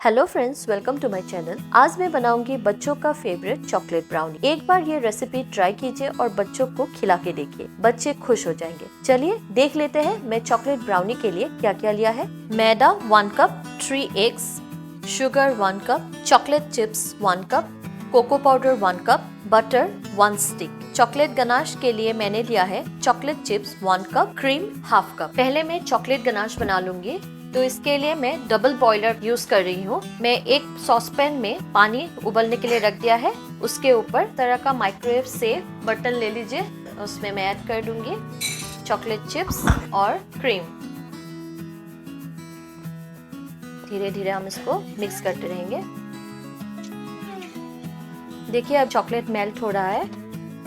Hello friends, welcome to my channel. आज मैं बनाऊंगी बच्चों का फेवरेट चॉकलेट ब्राउनी। एक बार ये रेसिपी ट्राई कीजिए और बच्चों को खिला के देखिए, बच्चे खुश हो जाएंगे। चलिए देख लेते हैं मैं चॉकलेट ब्राउनी के लिए क्या क्या लिया है। मैदा 1 cup, 3 eggs, sugar 1 cup, chocolate chips 1 cup, cocoa powder 1 cup, butter 1 stick. Chocolate ganache के लिए मैंने लिया है chocolate chips 1 cup, cream 1/2 cup. पहले मैं चॉकलेट गनाश बना लूंगी, तो इसके लिए मैं डबल बॉयलर यूज कर रही हूँ। मैं एक सॉसपैन में पानी उबलने के लिए रख दिया है। उसके ऊपर तरह का माइक्रोवेव सेफ बर्तन ले लीजिए, उसमें मैं ऐड कर दूंगी चॉकलेट चिप्स और क्रीम। धीरे धीरे हम इसको मिक्स करते रहेंगे। देखिए अब चॉकलेट मेल्ट हो रहा है।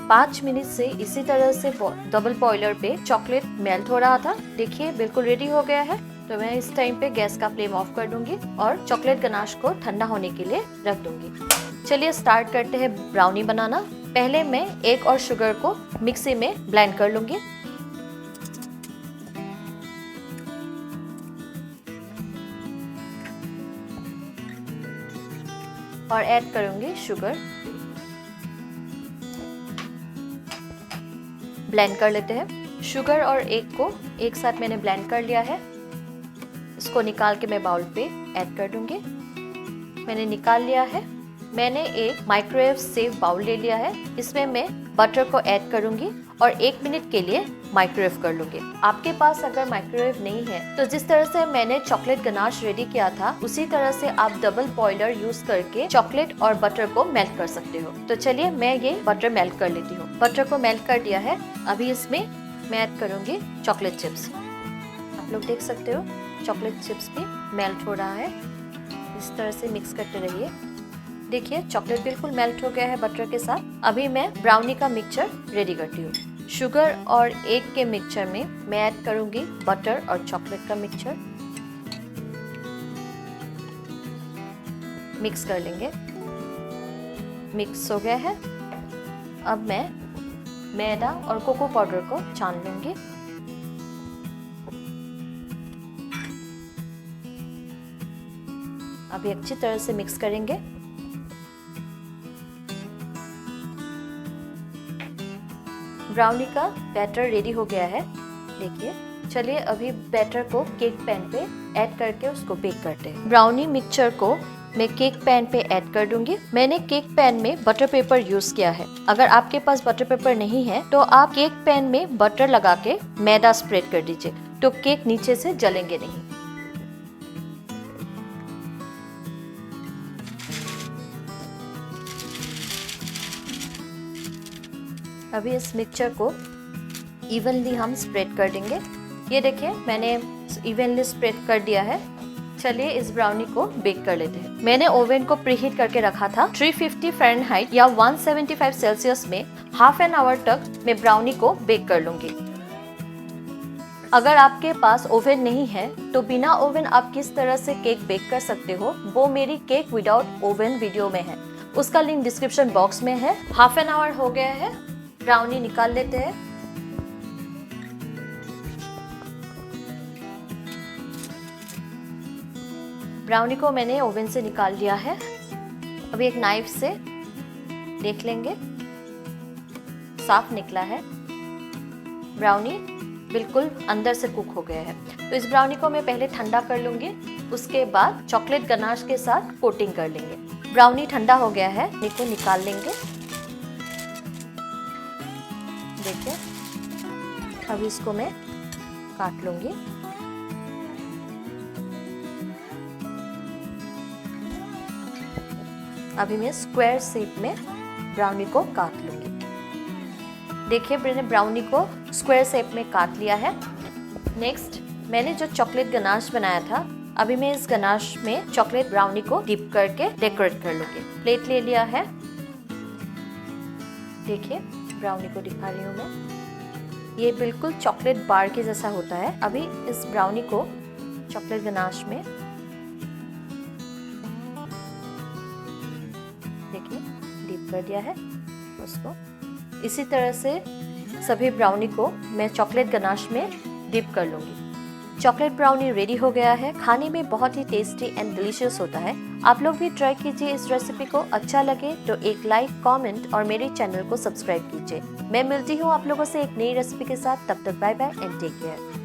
5 मिनट से इसी तरह से डबल बॉयलर पे चॉकलेट मेल्ट हो रहा था। देखिए बिल्कुल रेडी हो गया है। तो मैं इस टाइम पे गैस का फ्लेम ऑफ कर दूंगी और चॉकलेट गनाश को ठंडा होने के लिए रख दूंगी। चलिए स्टार्ट करते हैं ब्राउनी बनाना। पहले मैं एग और शुगर को मिक्सी में ब्लेंड कर लूंगी। और ऐड करूंगी शुगर। ब्लेंड कर लेते हैं। शुगर और एग को एक साथ मैंने ब्लेंड कर लिया है। इसको निकाल के मैं बाउल पे ऐड कर दूंगी। मैंने निकाल लिया है। मैंने एक माइक्रोवेव सेफ बाउल ले लिया है। इसमें मैं बटर को ऐड करूंगी और 1 मिनट के लिए माइक्रोवेव कर लूंगी। आपके पास अगर माइक्रोवेव नहीं है तो जिस तरह से मैंने चॉकलेट गनाश रेडी किया था उसी तरह से आप डबल बॉयलर यूज करके चॉकलेट और बटर को मेल्ट कर सकते हो। तो चलिए मैं ये बटर मेल्ट कर लेती हूँ। बटर को मेल्ट कर दिया है। अभी इसमें मैं ऐड करूंगी चॉकलेट चिप्स। आप लोग देख सकते हो चॉकलेट चिप्स भी मेल्ट हो रहा है। इस तरह से मिक्स करते रहिए। देखिए चॉकलेट बिल्कुल मेल्ट हो गया है बटर के साथ। अभी मैं ब्राउनी का मिक्सचर रेडी करती हूँ। शुगर और एग के मिक्सचर में मैं ऐड करूंगी बटर और चॉकलेट का मिक्सचर। मिक्स कर लेंगे। मिक्स हो गया है। अब मैं मैदा और कोको पाउडर को छान लूंगी। अभी अच्छी तरह से मिक्स करेंगे। ब्राउनी का बैटर रेडी हो गया है। देखिए चलिए अभी बैटर को केक पैन पे ऐड करके उसको बेक करते हैं। ब्राउनी मिक्सचर को मैं केक पैन पे ऐड कर दूंगी। मैंने केक पैन में बटर पेपर यूज किया है। अगर आपके पास बटर पेपर नहीं है तो आप केक पैन में बटर लगा के मैदा स्प्रेड कर दीजिए, तो केक नीचे से जलेंगे नहीं। अभी इस मिक्सचर को इवनली हम स्प्रेड कर देंगे। ये देखिए मैंने इवनली स्प्रेड कर दिया है। चलिए इस ब्राउनी को बेक कर लेते हैं। मैंने ओवन को प्रीहीट करके रखा था 350 फ़ारेनहाइट या 175 सेल्सियस में। हाफ एन आवर तक मैं ब्राउनी को बेक कर लूंगी। अगर आपके पास ओवन नहीं है तो बिना ओवन आप किस तरह से केक बेक कर सकते हो, वो मेरी केक विदाउट ओवन वीडियो में है। उसका लिंक डिस्क्रिप्शन बॉक्स में है। हाफ एन आवर हो गया है। ब्राउनी निकाल लेते हैं। ब्राउनी को मैंने ओवन से निकाल लिया है। अभी एक नाइफ से देख लेंगे, साफ निकला है। ब्राउनी बिल्कुल अंदर से कुक हो गया है। तो इस ब्राउनी को मैं पहले ठंडा कर लूंगी, उसके बाद चॉकलेट गनाश के साथ कोटिंग कर लेंगे। ब्राउनी ठंडा हो गया है, इसको निकाल लेंगे। देखिए अब इसको मैं काट लूंगी। अभी मैं स्क्वायर शेप में ब्राउनी को काट लूंगी। देखिए मैंने ब्राउनी को स्क्वायर शेप में काट लिया है। नेक्स्ट मैंने जो चॉकलेट गनाश बनाया था, अभी मैं इस गनाश में चॉकलेट ब्राउनी को डिप करके डेकोरेट कर लूंगी। प्लेट ले लिया है। देखिए ब्राउनी को दिखा रही हूँ मैं। ये बिल्कुल चॉकलेट बार के जैसा होता है। अभी इस ब्राउनी को चॉकलेट गनाश में देखिए डीप कर दिया है उसको। इसी तरह से सभी ब्राउनी को मैं चॉकलेट गनाश में डिप कर लूंगी। चॉकलेट ब्राउनी रेडी हो गया है। खाने में बहुत ही टेस्टी एंड डिलीशियस होता है। आप लोग भी ट्राई कीजिए इस रेसिपी को। अच्छा लगे तो एक लाइक, कमेंट और मेरे चैनल को सब्सक्राइब कीजिए। मैं मिलती हूँ आप लोगों से एक नई रेसिपी के साथ। तब तक bye bye and take care.